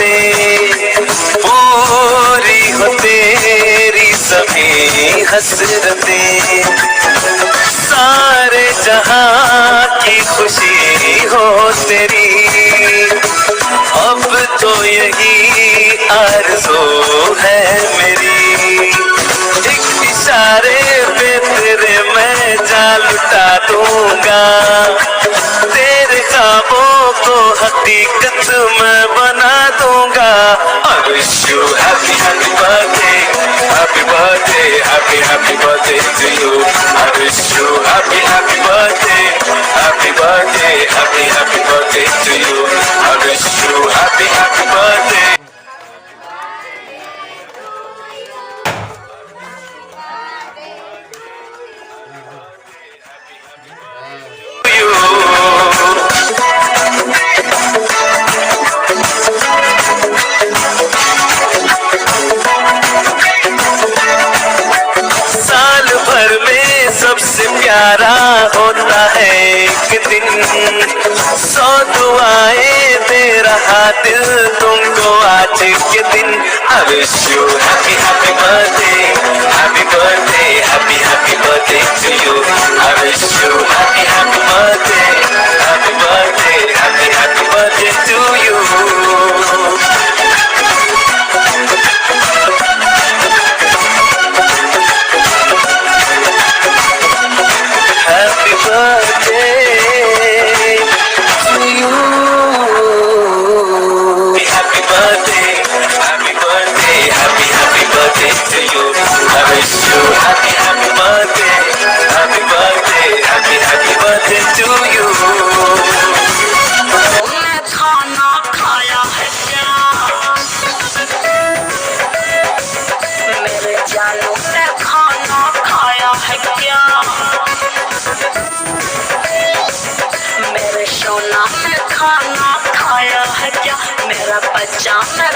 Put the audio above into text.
से पूरी हो तेरी सभी हसरतें, सारे जहां की खुशी हो तेरी, अब तो यही आरज़ू है मेरी। एक इशारे पे तेरे मैं जान लुटा दूंगा, तेरे ख्वाबों को हकीकत में बना दूंगा। I wish you happy happy birthday, happy birthday, happy happy birthday to you. I wish you happy happy birthday, happy birthday, happy happy birthday to you. I wish you happy happy birthday. सबसे प्यारा होता है एक दिन, 100 दुआएं दे रहा दिल तुमको आज के दिन। I wish you happy happy birthday, happy birthday, happy happy birthday to you. I wish you happy happy birthday, happy birthday, happy happy birthday to you. Happy birthday to you. Happy birthday, happy birthday, happy happy birthday to you. I wish you happy happy birthday, happy birthday, happy happy birthday to you. तुमने खाना खाया है क्या मेरे जानू ने खाना खाया है क्या, मेरे सोना ने खाना खाया है क्या, मेरा बच्चा ने